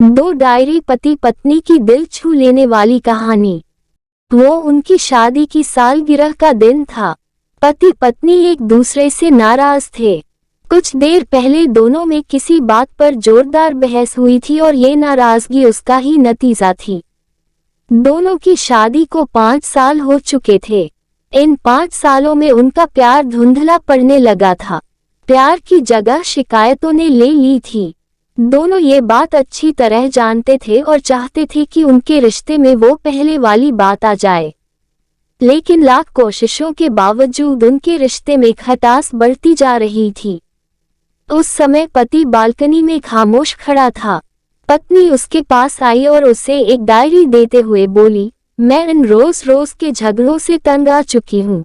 दो डायरी पति पत्नी की दिल छू लेने वाली कहानी। वो उनकी शादी की सालगिरह का दिन था। पति पत्नी एक दूसरे से नाराज थे। कुछ देर पहले दोनों में किसी बात पर जोरदार बहस हुई थी और ये नाराजगी उसका ही नतीजा थी। दोनों की शादी को 5 साल हो चुके थे। इन 5 सालों में उनका प्यार धुंधला पड़ने लगा था। प्यार की जगह शिकायतों ने ले ली थी। दोनों ये बात अच्छी तरह जानते थे और चाहते थे कि उनके रिश्ते में वो पहले वाली बात आ जाए, लेकिन लाख कोशिशों के बावजूद उनके रिश्ते में खटास बढ़ती जा रही थी। उस समय पति बालकनी में खामोश खड़ा था। पत्नी उसके पास आई और उसे एक डायरी देते हुए बोली, मैं इन रोज रोज के झगड़ों से तंग आ चुकी हूँ।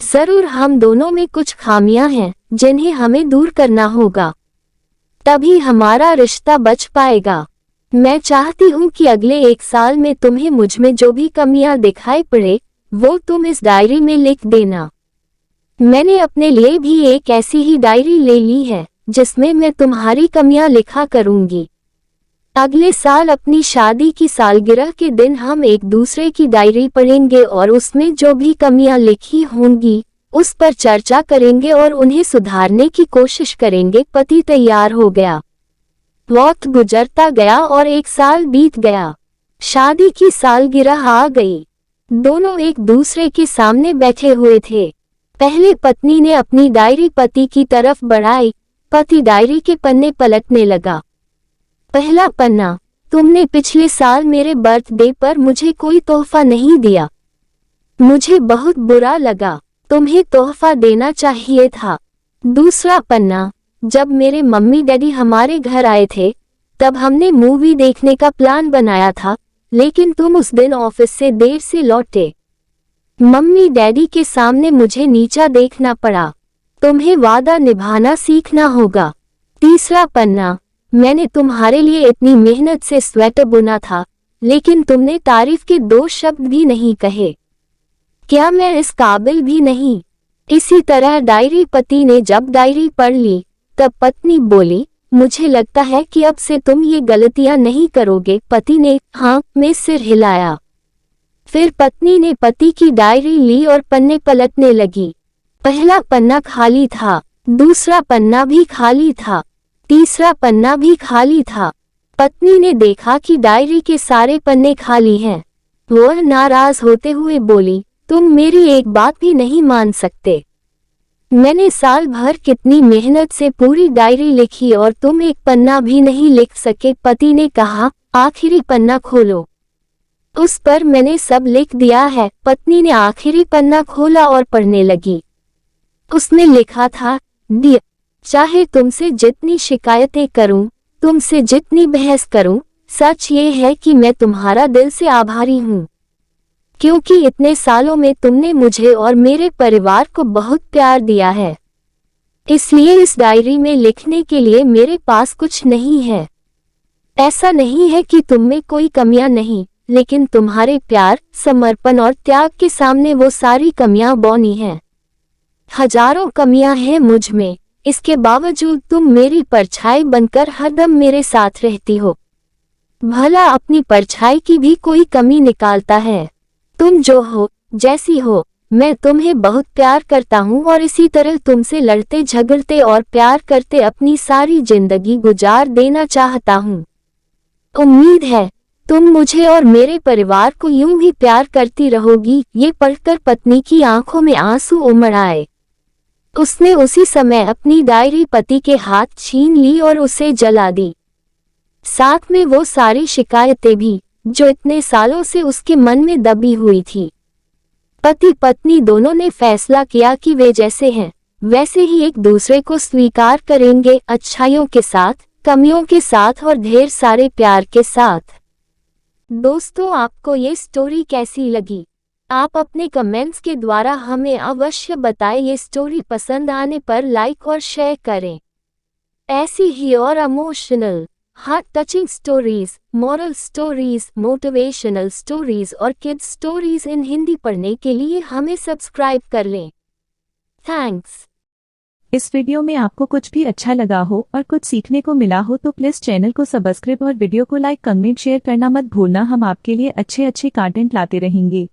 जरूर हम दोनों में कुछ खामियां हैं जिन्हें हमें दूर करना होगा, तभी हमारा रिश्ता बच पाएगा। मैं चाहती हूँ कि अगले 1 साल में तुम्हें मुझ में जो भी कमियां दिखाई पड़े वो तुम इस डायरी में लिख देना। मैंने अपने लिए भी एक ऐसी ही डायरी ले ली है जिसमें मैं तुम्हारी कमियां लिखा करूंगी। अगले साल अपनी शादी की सालगिरह के दिन हम एक दूसरे की डायरी पढ़ेंगे और उसमें जो भी कमियां लिखी होंगी उस पर चर्चा करेंगे और उन्हें सुधारने की कोशिश करेंगे। पति तैयार हो गया। वक्त गुजरता गया और 1 साल बीत गया। शादी की सालगिरह आ गई। दोनों एक दूसरे के सामने बैठे हुए थे। पहले पत्नी ने अपनी डायरी पति की तरफ बढ़ाई। पति डायरी के पन्ने पलटने लगा। पहला पन्ना, तुमने पिछले साल मेरे बर्थडे पर मुझे कोई तोहफा नहीं दिया। मुझे बहुत बुरा लगा। तुम्हें तोहफा देना चाहिए था। दूसरा पन्ना, जब मेरे मम्मी डैडी हमारे घर आए थे तब हमने मूवी देखने का प्लान बनाया था, लेकिन तुम उस दिन ऑफिस से देर से लौटे। मम्मी डैडी के सामने मुझे नीचा देखना पड़ा। तुम्हें वादा निभाना सीखना होगा। तीसरा पन्ना, मैंने तुम्हारे लिए इतनी मेहनत से स्वेटर बुना था, लेकिन तुमने तारीफ के 2 शब्द भी नहीं कहे। क्या मैं इस काबिल भी नहीं? इसी तरह डायरी। पति ने जब डायरी पढ़ ली तब पत्नी बोली, मुझे लगता है कि अब से तुम ये गलतियां नहीं करोगे। पति ने हाँ में सिर हिलाया। फिर पत्नी ने पति की डायरी ली और पन्ने पलटने लगी। पहला पन्ना खाली था, दूसरा पन्ना भी खाली था, तीसरा पन्ना भी खाली था। पत्नी ने देखा कि डायरी के सारे पन्ने खाली हैं। वह नाराज होते हुए बोली, तुम मेरी एक बात भी नहीं मान सकते। मैंने साल भर कितनी मेहनत से पूरी डायरी लिखी और तुम एक पन्ना भी नहीं लिख सके। पति ने कहा, आखिरी पन्ना खोलो, उस पर मैंने सब लिख दिया है। पत्नी ने आखिरी पन्ना खोला और पढ़ने लगी। उसने लिखा था, डियर, चाहे तुमसे जितनी शिकायतें करूं, तुमसे जितनी बहस करूं, सच ये है कि मैं तुम्हारा दिल से आभारी हूं, क्योंकि इतने सालों में तुमने मुझे और मेरे परिवार को बहुत प्यार दिया है। इसलिए इस डायरी में लिखने के लिए मेरे पास कुछ नहीं है। ऐसा नहीं है कि तुम में कोई कमियां नहीं, लेकिन तुम्हारे प्यार, समर्पण और त्याग के सामने वो सारी कमियां बौनी हैं। हजारों कमियां हैं मुझ में, इसके बावजूद तुम मेरी परछाई बनकर हरदम मेरे साथ रहती हो। भला अपनी परछाई की भी कोई कमी निकालता है? तुम जो हो, जैसी हो, मैं तुम्हें बहुत प्यार करता हूँ और इसी तरह तुमसे लड़ते झगड़ते और प्यार करते अपनी सारी जिंदगी गुजार देना चाहता हूँ। उम्मीद है तुम मुझे और मेरे परिवार को यूं ही प्यार करती रहोगी। ये पढ़कर पत्नी की आंखों में आंसू उमड़ आए। उसने उसी समय अपनी डायरी पति के हाथ छीन ली और उसे जला दी, साथ में वो सारी शिकायतें भी जो इतने सालों से उसके मन में दबी हुई थी। पति पत्नी दोनों ने फैसला किया कि वे जैसे हैं वैसे ही एक दूसरे को स्वीकार करेंगे, अच्छाइयों के साथ, कमियों के साथ और ढेर सारे प्यार के साथ। दोस्तों, आपको ये स्टोरी कैसी लगी? आप अपने कमेंट्स के द्वारा हमें अवश्य बताएं। ये स्टोरी पसंद आने पर लाइक और शेयर करें। ऐसी ही और emotional, heart touching stories, moral stories, motivational stories और किड्स स्टोरीज इन हिंदी पढ़ने के लिए हमें सब्सक्राइब कर लें। थैंक्स। इस वीडियो में आपको कुछ भी अच्छा लगा हो और कुछ सीखने को मिला हो तो प्लीज चैनल को सब्सक्राइब और वीडियो को लाइक कमेंट शेयर करना मत भूलना। हम आपके लिए अच्छे कंटेंट लाते रहेंगे।